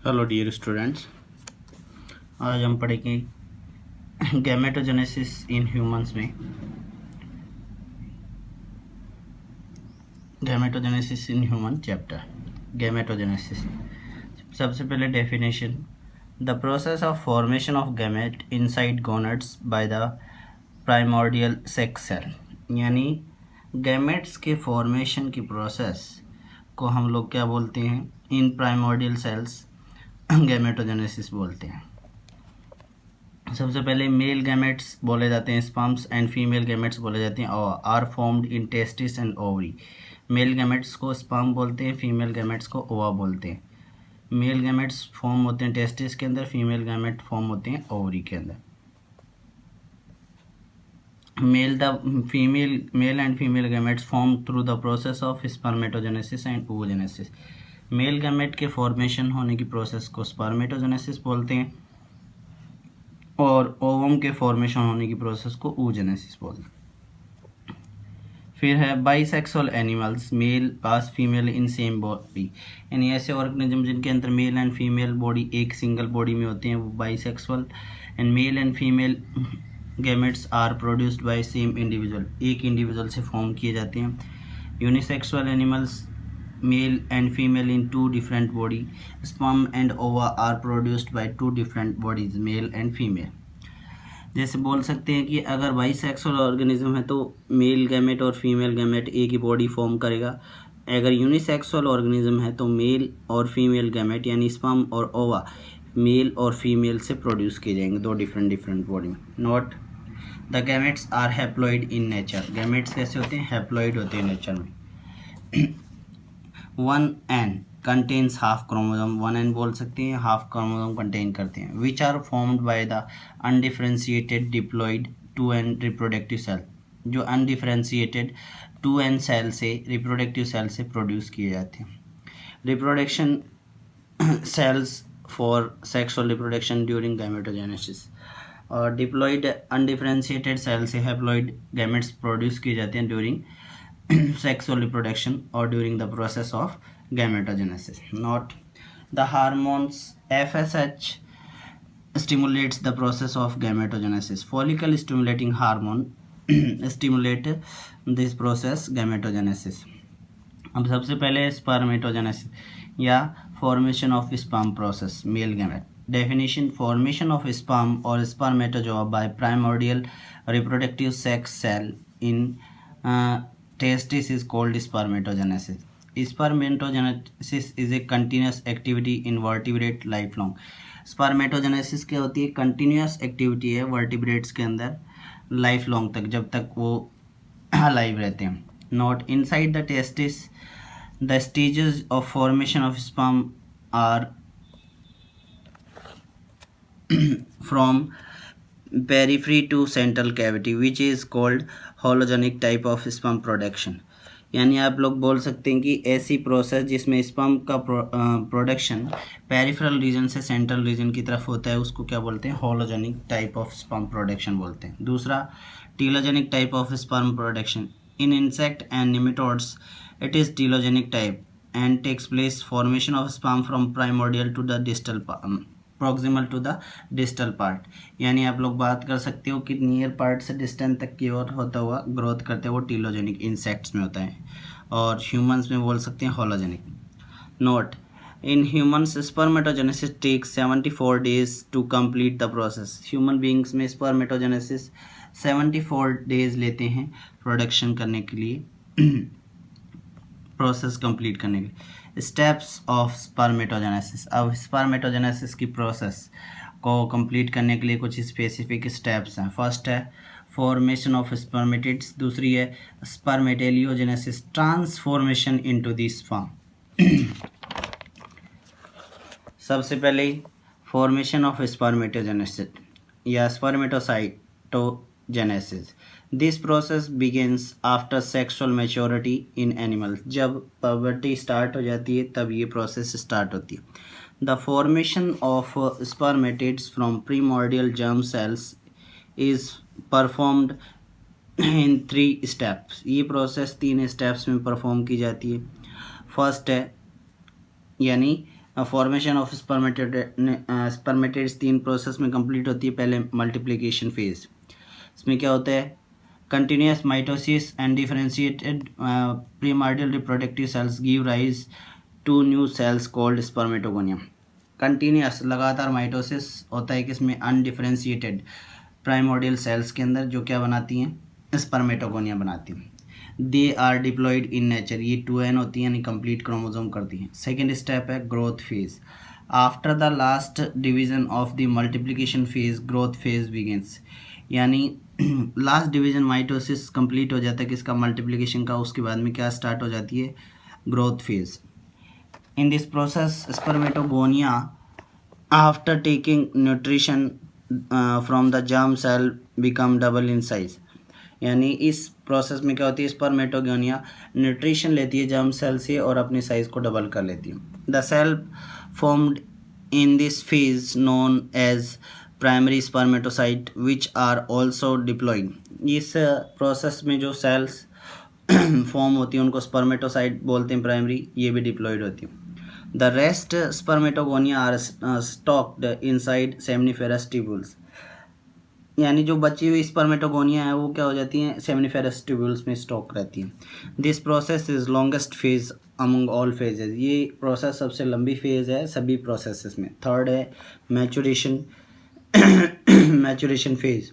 Hello dear students, आज हम पढ़ेंगे गैमेटोजेनेसिस इन ह्यूमंस में। Gametogenesis in human chapter. Gametogenesis, सबसे पहले definition. The process of formation of gamete inside gonads by the primordial sex cell, यानी gametes के formation की प्रोसेस को हम लोग क्या बोलते हैं? इन प्राइमोर्डियल सेल्स गैमेटोजेनेसिस बोलते हैं। सबसे पहले मेल गैमेट्स बोले जाते हैं स्पर्म्स एंड फीमेल गैमेट्स बोले जाते हैं are formed in testis and ovary. Male gametes को स्पर्म बोलते हैं, फीमेल गैमेट्स को ओवा बोलते हैं। मेल गैमेट्स फॉर्म होते हैं टेस्टिस के अंदर, फीमेल गैमेट फॉर्म होते हैं ओवरी के अंदर। Male and female gametes form through the process of spermatogenesis and oogenesis. Male gamete के फॉर्मेशन होने की प्रोसेस को स्पर्मेटोजेनेसिस बोलते हैं और ओवम के फॉर्मेशन होने की प्रोसेस को oogenesis बोलते हैं। फिर है bisexual animals, male pass female in same body, यानी ऐसे ऑर्गेनिज्म जिनके अंदर मेल एंड फीमेल बॉडी एक सिंगल बॉडी में होते हैं वो bisexual. And male and female gametes are produced by same individual, एक इंडिविजुअल से फॉर्म किए जाते हैं। Unisexual animals, male and female in two different body, sperm and ova are produced by two different bodies, male and female। जैसे बोल सकते हैं कि अगर बाइसेक्सुअल ऑर्गेनिज्म है तो मेल गैमेट और फीमेल गैमेट एक ही बॉडी फॉर्म करेगा। अगर यूनिसेक्सुअल ऑर्गेनिज्म है तो मेल और फीमेल गैमेट यानी स्पर्म और ओवा मेल और फीमेल से प्रोड्यूस किए जाएंगे, दो डिफरेंट बॉडी में। Note, the gametes are haploid in nature. Gametes कैसे होते हैं? हैप्लॉइड होते हैं नेचर में। 1n contains half chromosome, 1n बोल सकते हैं, हाफ क्रोमोसोम कंटेन करते हैं। Which are formed by the undifferentiated diploid 2n reproductive cell, जो अनडिफ्रेंशिएटेड 2n सेल से रिप्रोडक्टिव सेल से प्रोड्यूस किए जाते हैं। Reproduction cells for sexual reproduction during gametogenesis, और डिप्लॉइड अनडिफ्रेंशिएटेड सेल से हैप्लॉइड गैमेट्स प्रोड्यूस किए जाते हैं during sexual reproduction or during the process of gametogenesis. Note, the hormones FSH stimulates the process of gametogenesis. Follicle stimulating hormone stimulate this process gametogenesis। अब सबसे पहले spermatogenesis या formation of sperm process, male gamete. Definition, formation of sperm और spermatozoa by primordial reproductive sex cell in testis is called spermatogenesis. Spermatogenesis is a continuous activity in vertebrate lifelong। Spermatogenesis क्या होती है? Continuous activity है vertebrates के अंदर life long तक, जब तक वो लाइव रहते हैं। Note, inside the testis the stages of formation of sperm are from periphery to central cavity which is called hologenic type of sperm production. यानी आप लोग बोल सकते हैं कि ऐसी प्रोसेस जिसमें स्पर्म का प्रोडक्शन पेरिफेरल रीजन से सेंट्रल रीजन की तरफ होता है उसको क्या बोलते हैं? Hologenic type of sperm production बोलते हैं। दूसरा, telogenic type of sperm production. In insect and nematodes it is telogenic type and takes place formation of sperm from primordial to the distal proximal to the distal part. यानी आप लोग बात कर सकते हो कि नियर पार्ट से distance तक की ओर होता हुआ ग्रोथ करते हैं, वो टीलोजेनिक इंसेक्ट्स में होता है, और ह्यूमंस में बोल सकते हैं hologenic. Note, in humans spermatogenesis takes 74 days to complete the process. Human beings में स्पर्मेटोजेनेसिस 74 डेज लेते हैं प्रोडक्शन करने के लिए, प्रोसेस कंप्लीट करने के लिए। स्टेप्स ऑफ स्पर्मेटोजेनेसिस, अब स्पर्मेटोजेनेसिस की प्रोसेस को कंप्लीट करने के लिए कुछ स्पेसिफिक स्टेप्स हैं। फर्स्ट है फॉर्मेशन ऑफ स्पर्मेटिड्स, दूसरी है spermateliogenesis, transformation into the sperm. सबसे पहले फॉर्मेशन ऑफ स्पर्मेटोजेनेसिस या spermatocytogenesis. This process begins after sexual maturity in animals. जब पबर्टी स्टार्ट हो जाती है तब ये प्रोसेस स्टार्ट होती है। The formation of spermatids from primordial germ cells is performed in 3 steps. ये प्रोसेस 3 स्टेप्स में परफॉर्म की जाती है। फर्स्ट है यानी फॉर्मेशन ऑफ स्पर्मेटिड्स 3 प्रोसेस में कंप्लीट होती है। पहले मल्टीप्लिकेशन फेज, इसमें क्या होता है, continuous mitosis and differentiated primordial reproductive cells give rise to new cells called spermatogonia. Continuous लगातार माइटोसिस होता है किसमें, अनडिफरेंशिएटेड प्राइमोर्डियल सेल्स के अंदर, जो क्या बनाती हैं, स्पर्मेटोगोनिया बनाती हैं। They are diploid in nature, ये 2n होती हैं, यानी कंप्लीट क्रोमोसोम करती हैं। सेकेंड स्टेप है growth phase. After the last division of the multiplication phase growth phase begins, यानी लास्ट डिवीजन माइटोसिस कंप्लीट हो जाता है किसका, मल्टीप्लिकेशन का, उसके बाद में क्या स्टार्ट हो जाती है, growth phase. In this process spermatogonia after taking nutrition from the germ cell become double in size, यानी इस प्रोसेस में क्या होती है, स्पर्मेटोगोनिया न्यूट्रिशन लेती है जर्म सेल से और अपनी साइज को डबल कर लेती है। The cell formed in this phase known as primary spermatocyte which are also diploid, इस प्रोसेस में जो सेल्स फॉर्म होती हैं उनको स्पर्मेटोसाइट बोलते हैं प्राइमरी, ये भी डिप्लॉइड होती है। The rest spermatogonia are stocked inside seminiferous tubules, यानी जो बची हुई स्पर्मेटोगोनिया है वो क्या हो जाती हैं, सेमनीफेरस ट्यूब्यूल्स में स्टॉक रहती हैं। This process is longest phase among all phases, ये प्रोसेस सबसे लंबी फेज है सभी प्रोसेसेस में। थर्ड है maturation maturation phase.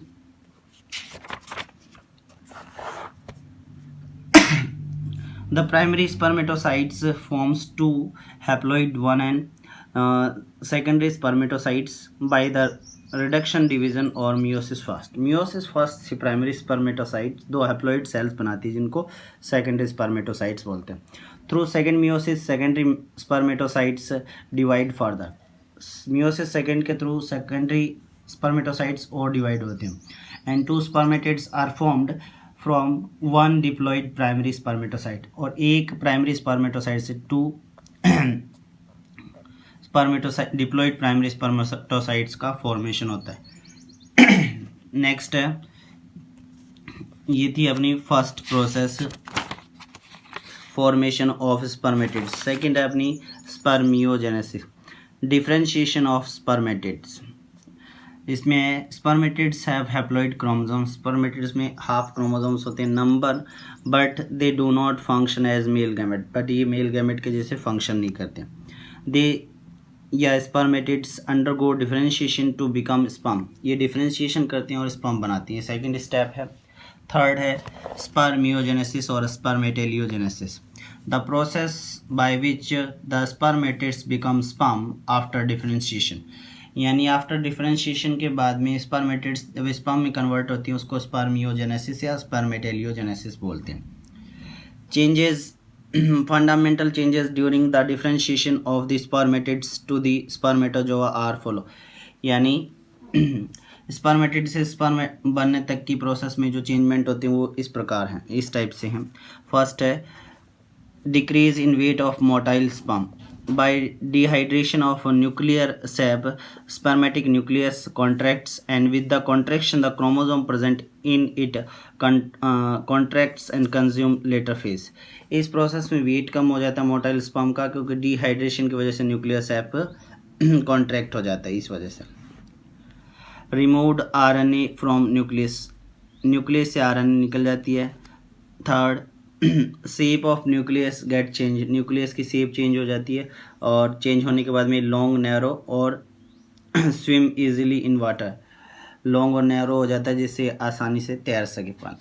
The primary spermatocytes forms two haploid one and secondary spermatocytes by the reduction division और meiosis first। meiosis first से primary spermatocytes 2 haploid cells बनाती है जिनको secondary spermatocytes बोलते हैं। Through second meiosis secondary spermatocytes divide further। meiosis second के through secondary spermatocytes और divide होते हैं and 2 spermatids are formed from 1 diploid primary spermatocyte, और एक प्राइमरी स्पर्मेटोसाइट से 2 स्पर्मेटोसाइट डिप्लॉयड प्राइमरी स्पर्मेटोसाइट्स का फॉर्मेशन होता है। नेक्स्ट है, ये थी अपनी first process formation of spermatids. Second है अपनी स्पर्मियोजेनेसिस, डिफरेंशिएशन ऑफ स्पर्मेटिड्स। इसमें spermatids have haploid chromosomes, spermatids में हाफ क्रोमोसोम्स होते हैं number, but they do not function as male gamete, but ये मेल गैमेट के जैसे फंक्शन नहीं करते। दे या spermatids undergo differentiation to become sperm, ये डिफरेंशिएशन करते हैं और स्पर्म बनाती हैं। सेकंड स्टेप है। थर्ड है स्पर्मियोजेनेसिस और spermateliogenesis, the process by which the spermatids become sperm after differentiation, यानी आफ्टर डिफरेंशिएशन के बाद में स्पर्मेटिड्स जब स्पर्म में कन्वर्ट होती है उसको स्पर्मियोजेनेसिस या स्पर्मेटेलियोजेनेसिस बोलते हैं। Changes, fundamental changes during the differentiation of the spermatids to the spermatozoa are follow, यानी स्पर्मेटिड से स्पर्म बनने तक की प्रोसेस में जो चेंजमेंट होती हैं वो इस प्रकार हैं, इस टाइप से हैं। फर्स्ट है decrease in weight of motile sperm, by dehydration of nuclear sap spermatic nucleus contracts and with the contraction the chromosome present in it contracts and consume later phase। इस प्रोसेस में wait कम हो जाता है motile sperm का क्योंकि dehydration की वजह से न्यूक्लियर सैप कॉन्ट्रैक्ट हो जाता है, इस वजह से। Removed RNA from nucleus, nucleus से आरएनए निकल जाती है। Third shape of nucleus get change, nucleus की शेप चेंज हो जाती है और चेंज होने के बाद में लॉन्ग नैरो और swim easily in water, long और नैरो हो जाता है जिससे आसानी से तैर सके पानी।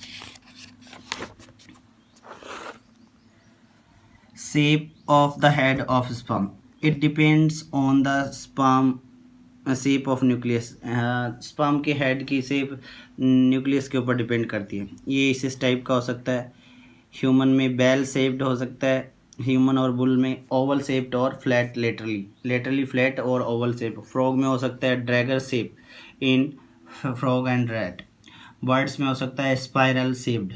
Shape of the head of sperm, it depends on the sperm shape of nucleus, sperm के हेड की शेप न्यूक्लियस के ऊपर डिपेंड करती है। ये इस टाइप का हो सकता है, ह्यूमन में बेल शेप्ड हो सकता है, ह्यूमन और बुल में ओवल शेप्ड और फ्लैट, लेटरली फ्लैट और ओवल शेप। फ्रॉग में हो सकता है Drager shape in frog and rat. Birds में हो सकता है spiral shaped.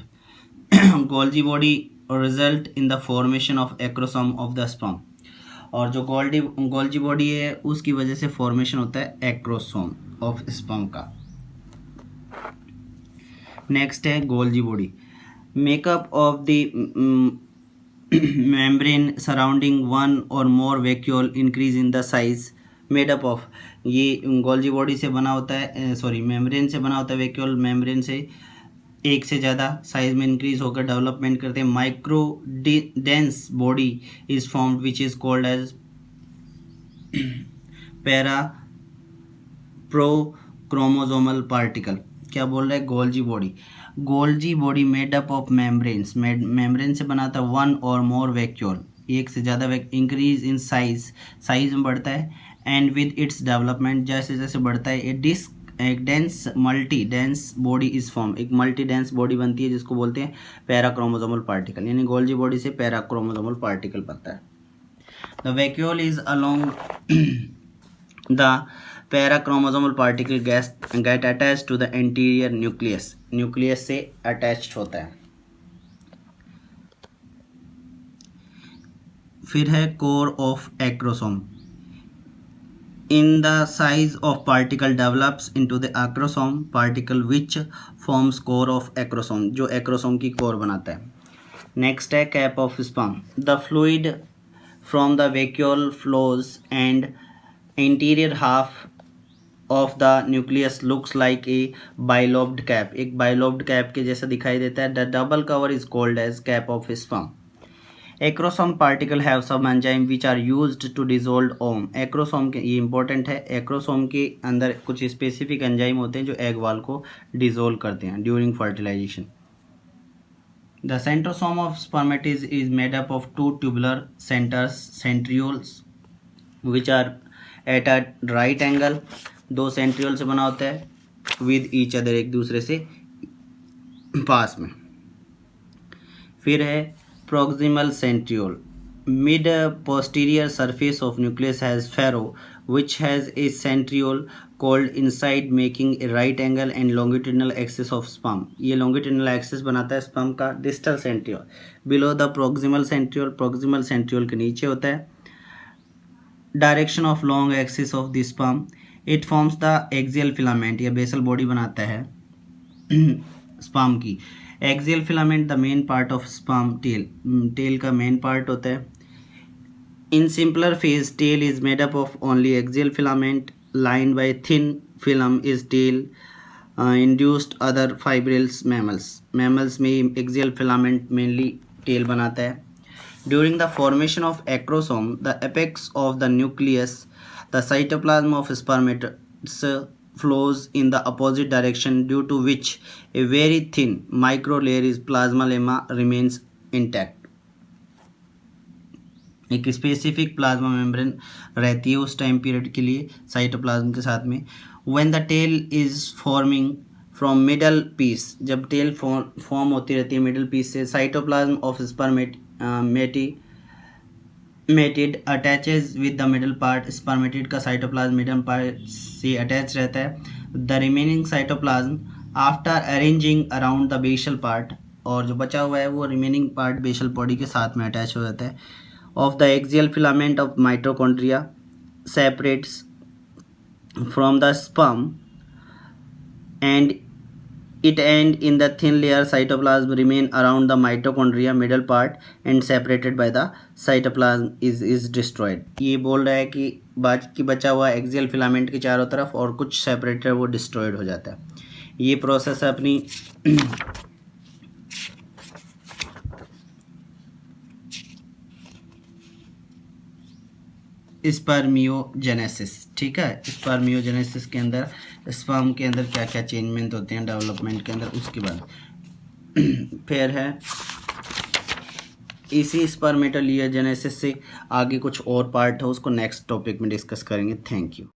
Golgi body result in the formation of acrosome of the sperm, और जो गोल्जी बॉडी है उसकी वजह से फॉर्मेशन होता है एक्रोसोम ऑफ स्पर्म का। नेक्स्ट है Golgi body, makeup of the membrane surrounding one or more vacuole increase in the size made up of, ये गोल्जी बॉडी से बना होता है, सॉरी मेम्ब्रेन से बना होता है वैक्यूल, मेम्ब्रेन से एक से ज़्यादा साइज में इंक्रीज होकर डेवलपमेंट करते हैं। Micro dense body is formed which is called as para pro chromosomal particle. क्या बोल रहा है? Golgi body made up of membranes, membrane से बनाता है वन और मोर वैक्यूल, एक से ज़्यादा इंक्रीज इन साइज में बढ़ता है, एंड विद इट्स डेवलपमेंट जैसे जैसे बढ़ता है एक dense multi dense body is form, एक मल्टी डेंस बॉडी बनती है जिसको बोलते हैं पैराक्रोमोसोमल पार्टिकल, यानी गोल्जी बॉडी से पैराक्रोमोसोमल पार्टिकल बनता है। The vacuole is along the parachromosomal particle get attach to the anterior nucleus से अटैच्ड होता है। फिर है core of acrosome. In the size of particle develops into the acrosome particle which forms core of acrosome, जो acrosome की core बनाता है। Next है cap of sperm. The fluid from the vacuole flows and interior half of the nucleus looks like a bilobed cap, एक bilobed cap के जैसा दिखाई देता है। The double cover is called as cap of sperm. Acrosome particle have some enzyme which are used to dissolve ovum. Acrosome के, ये important है, acrosome के अंदर कुछ स्पेसिफिक एंजाइम होते हैं जो एग वाल को डिजोल्व करते हैं during fertilization. The centrosome of spermatids is made up of two tubular centrioles which are at a right angle, दो सेंट्रियोल से बना होता है विद ईच अदर, एक दूसरे से पास में। फिर है proximal centriole. Mid posterior surface of nucleus has farrow which has a centriole called inside making a right angle and longitudinal axis of sperm, ये longitudinal axis बनाता है sperm का। distal centriole below the proximal centriole के नीचे होता है। direction of long axis of the sperm, it forms the axial filament, ये basal body बनाता है sperm की। Axial filament the main part of sperm tail का मेन पार्ट होता है। In simpler phase tail is made up of only axial filament lined by thin film is tail induced other fibrils mammals में axial filament mainly tail बनाता है। During the formation of acrosome the apex of the nucleus the cytoplasm of spermatids flows in the opposite direction due to which a very thin micro layer is plasma lemma remains intact, एक specific plasma membrane रहती है उस time period के लिए cytoplasm के साथ में। when the tail is forming from middle piece, जब टेल फॉर्म होती रहती है मिडल पीस से, cytoplasm of spermatid attaches with the middle part, spermatid का साइटोप्लाज्म मिडल पार्ट से अटैच रहता है। The remaining cytoplasm after arranging around the basal part, और जो बचा हुआ है वो रिमेनिंग पार्ट बेसल बॉडी के साथ में अटैच हो जाता है। Of the axial filament of mitochondria separates from the sperm and it end in the thin layer cytoplasm remain around the mitochondria middle part and separated by the cytoplasm is destroyed। ये बोल रहा है कि बाकी बचा हुआ axial filament के चारों तरफ और कुछ सेपरेटर वो डिस्ट्रॉयड हो जाता है। ये प्रोसेस है अपनी स्पर्मियोजेनेसिस। ठीक है, स्पर्मियोजेनेसिस के अंदर स्पर्म के अंदर क्या क्या चेंजमेंट होते हैं डेवलपमेंट के अंदर, उसके बाद फिर है इसी स्पर्मेटोजेनेसिस से आगे कुछ और पार्ट है, उसको नेक्स्ट टॉपिक में डिस्कस करेंगे। Thank you.